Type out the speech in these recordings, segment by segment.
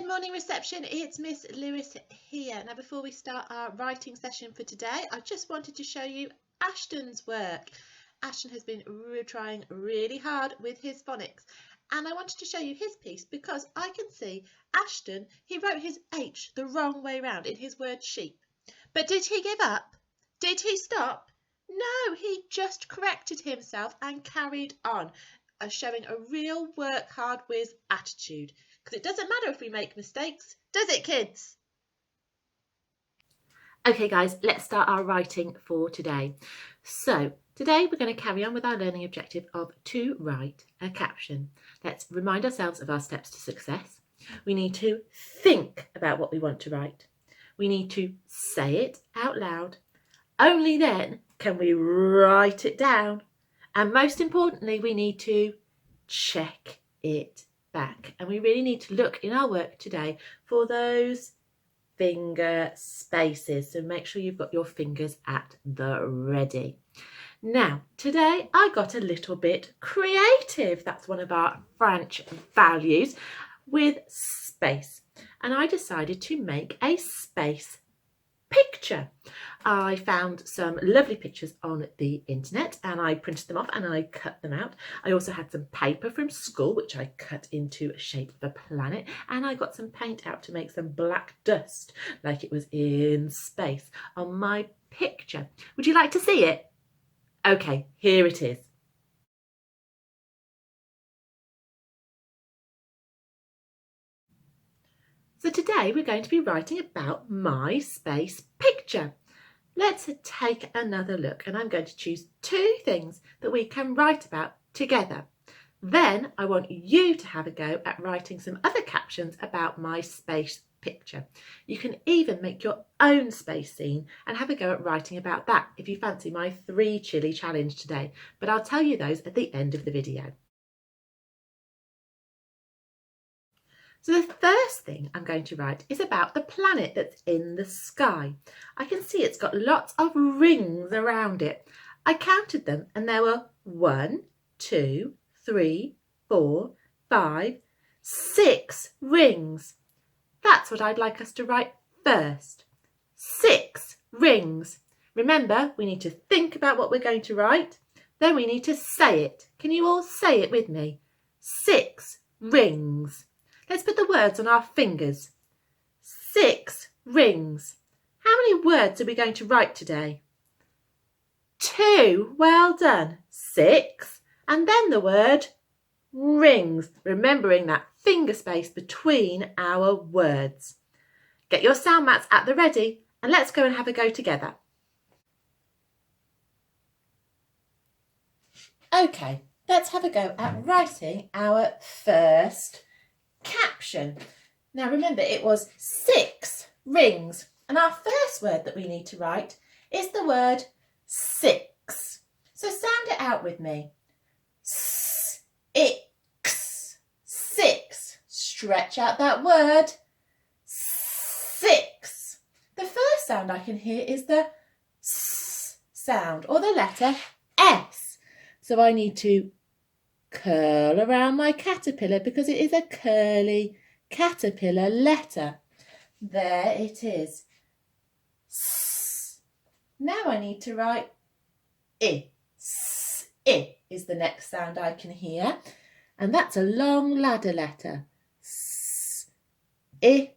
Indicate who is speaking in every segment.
Speaker 1: morning reception, it's Miss Lewis here. Now before we start our writing session for today, I just wanted to show you Ashton's work. Ashton has been trying really hard with his phonics and I wanted to show you his piece because I can see Ashton, he wrote his H the wrong way round in his word sheep. But did he give up? Did he stop? No, he just corrected himself and carried on, showing a real work hard with attitude. Because it doesn't matter if we make mistakes, does it, kids? Okay guys, let's start our writing for today. So today we're going to carry on with our learning objective of to write a caption. Let's remind ourselves of our steps to success. We need to think about what we want to write. We need to say it out loud. Only then can we write it down. And most importantly, we need to check it back. And we really need to look in our work today for those finger spaces. So make sure you've got your fingers at the ready. Now, today I got a little bit creative. That's one of our French values with space. And I decided to make a space picture. I found some lovely pictures on the internet and I printed them off and I cut them out. I also had some paper from school which I cut into a shape of a planet, and I got some paint out to make some black dust like it was in space on my picture. Would you like to see it? Okay, here it is. So today we're going to be writing about my space picture. Let's take another look, and I'm going to choose two things that we can write about together. Then I want you to have a go at writing some other captions about my space picture. You can even make your own space scene and have a go at writing about that if you fancy my 3 chili challenge today, but I'll tell you those at the end of the video. So the first thing I'm going to write is about the planet that's in the sky. I can see it's got lots of rings around it. I counted them and there were 1, 2, 3, 4, 5, 6 rings. That's what I'd like us to write first. 6 rings. Remember, we need to think about what we're going to write. Then we need to say it. Can you all say it with me? 6 rings. Let's put the words on our fingers. 6 rings. How many words are we going to write today? 2. Well done. 6. And then the word rings, remembering that finger space between our words. Get your sound mats at the ready and let's go and have a go together. Okay, let's have a go at writing our first caption. Now remember, it was 6 rings, and our first word that we need to write is the word 6. So sound it out with me. S-I-X. 6. Stretch out that word. 6. The first sound I can hear is the S sound, or the letter S. So I need to curl around my caterpillar because it is a curly caterpillar letter. There it is. S. Now I need to write I. S. I is the next sound I can hear, and that's a long ladder letter. S. I.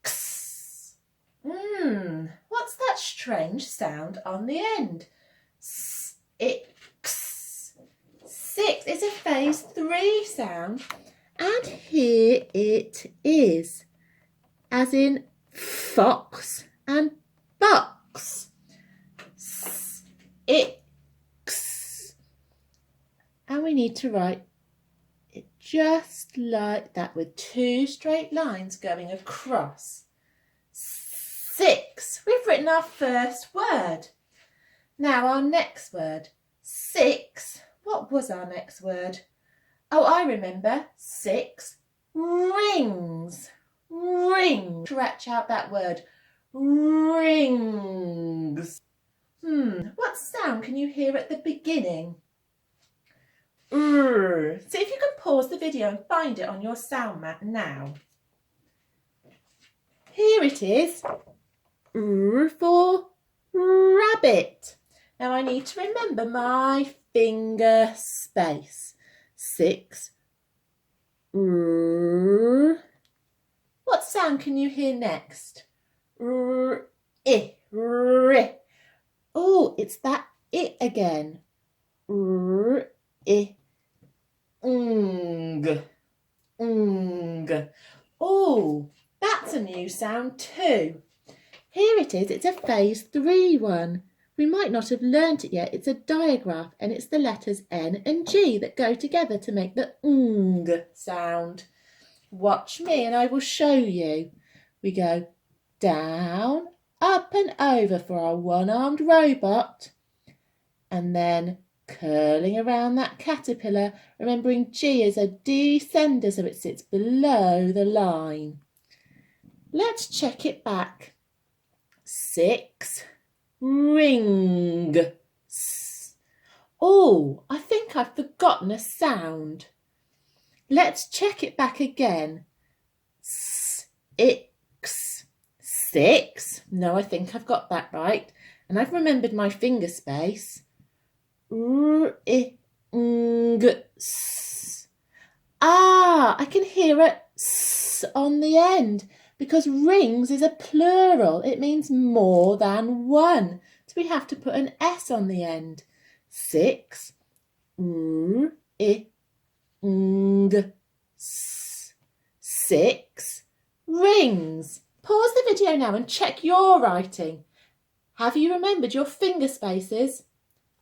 Speaker 1: X. What's that strange sound on the end? S. I. 6 is a phase 3 sound, and here it is, as in fox and box. S-I-X. And we need to write it just like that with 2 straight lines going across. 6. We've written our first word. Now our next word, 6. What was our next word? Oh, I remember. 6 rings. Ring. Stretch out that word. Rings. What sound can you hear at the beginning? See if you can pause the video and find it on your sound mat now. Here it is. R for rabbit. Now I need to remember my finger space. 6. R. What sound can you hear next? R, I, r. Oh, it's that I again. R, I, ng. Oh, that's a new sound too. Here it is, it's a phase 3 one. We might not have learnt it yet. It's a digraph and it's the letters N and G that go together to make the ng sound. Watch me and I will show you. We go down, up and over for our one-armed robot, and then curling around that caterpillar, remembering G is a descender so it sits below the line. Let's check it back. 6, ring. S. Oh, I think I've forgotten a sound. Let's check it back again. S, ix. 6. No, I think I've got that right. And I've remembered my finger space. R, I, ng, s. Ah, I can hear a s on the end because rings is a plural. It means more than one. So we have to put an S on the end. 6, r, I, ng, s. 6 rings. Pause the video now and check your writing. Have you remembered your finger spaces?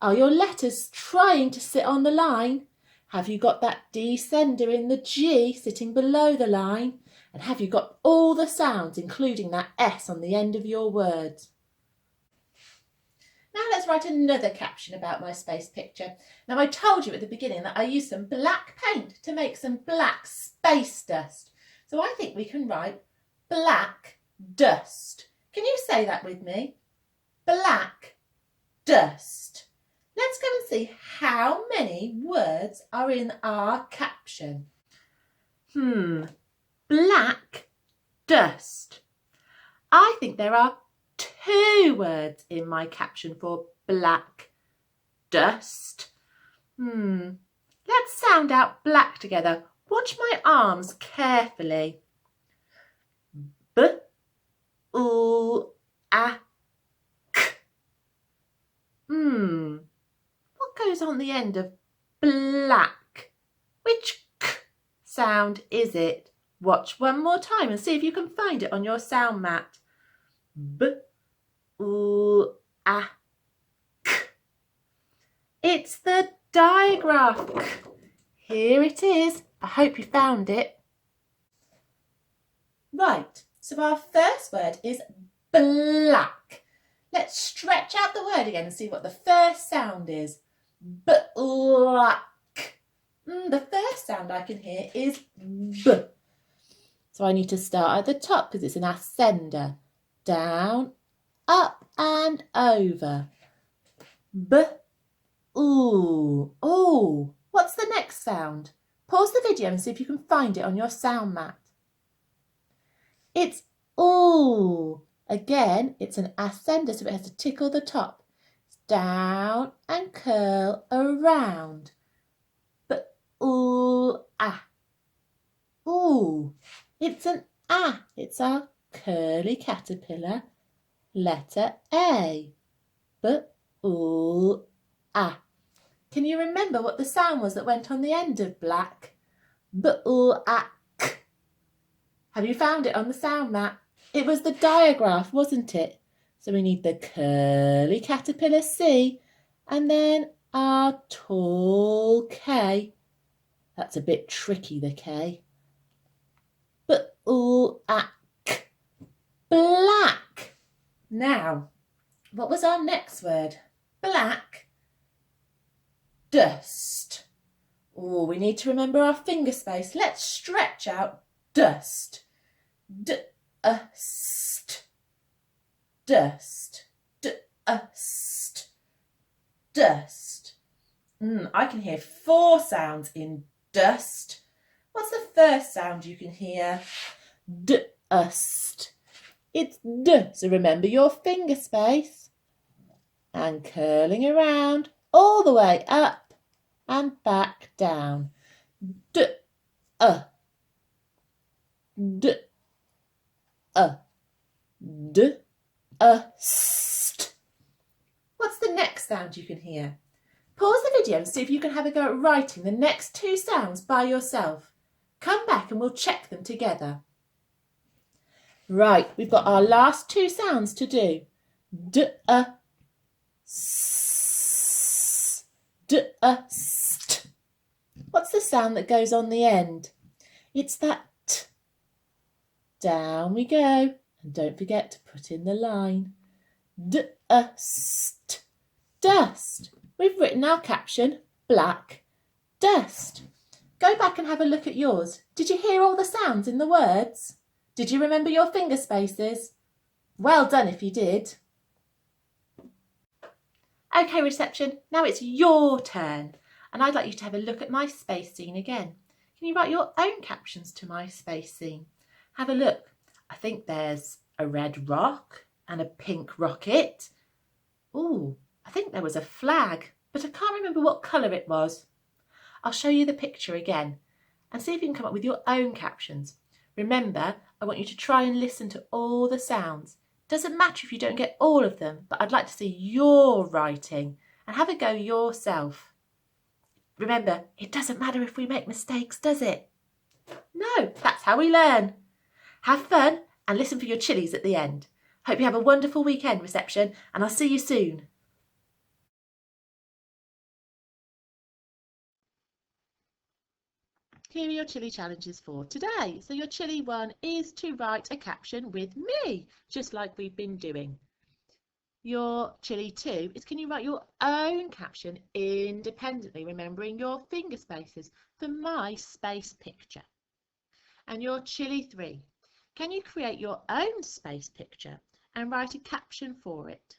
Speaker 1: Are your letters trying to sit on the line? Have you got that descender in the G sitting below the line? And have you got all the sounds, including that S on the end of your words? Now let's write another caption about my space picture. Now I told you at the beginning that I used some black paint to make some black space dust. So I think we can write black dust. Can you say that with me? Black dust. Let's go and see how many words are in our caption. Black dust. I think there are 2 words in my caption for black dust. Let's sound out black together. Watch my arms carefully. B, U, A, K. What goes on the end of black? Which K sound is it? Watch one more time and see if you can find it on your sound mat. B, U, A, K. It's the digraph K. Here it is. I hope you found it. Right, so our first word is black. Let's stretch out the word again and see what the first sound is. Black. The first sound I can hear is B. So I need to start at the top because it's an ascender. Down, up and over. B, oo. Oh, what's the next sound? Pause the video and see if you can find it on your sound mat. It's oo. Again, it's an ascender, so it has to tickle the top. It's down and curl around. But ooh, ah. Ooh. It's an ah. It's our curly caterpillar. Letter A. But ooh, ah. Can you remember what the sound was that went on the end of black? But ooh, ah. K. Have you found it on the sound mat? It was the digraph, wasn't it? So we need the curly caterpillar C and then our tall K. That's a bit tricky, the K. But ooh, ah, K. Black. Now, what was our next word? Black dust. Oh, we need to remember our finger space. Let's stretch out dust. Dust, dust, dust, dust. I can hear 4 sounds in dust. What's the first sound you can hear? Dust. It's D, so remember your finger space. And curling around all the way up and back down. D, D, D, st. What's the next sound you can hear? Pause the video and see if you can have a go at writing the next two sounds by yourself. Come back and we'll check them together. Right, we've got our last two sounds to do. D, s, D, st. What's the sound that goes on the end? It's that T. Down we go. And don't forget to put in the line. Dust. Dust. We've written our caption, black dust. Go back and have a look at yours. Did you hear all the sounds in the words? Did you remember your finger spaces? Well done if you did. Okay, reception, now it's your turn. And I'd like you to have a look at my space scene again. Can you write your own captions to my space scene? Have a look. I think there's a red rock and a pink rocket. Ooh, I think there was a flag, but I can't remember what colour it was. I'll show you the picture again and see if you can come up with your own captions. Remember, I want you to try and listen to all the sounds. Doesn't matter if you don't get all of them, but I'd like to see your writing and have a go yourself. Remember, it doesn't matter if we make mistakes, does it? No, that's how we learn. Have fun and listen for your chillies at the end. Hope you have a wonderful weekend, reception, and I'll see you soon. Here are your chilli challenges for today. So your chilli one is to write a caption with me, just like we've been doing. Your chilli two is, can you write your own caption independently, remembering your finger spaces for my space picture? And your chilli three, can you create your own space picture and write a caption for it?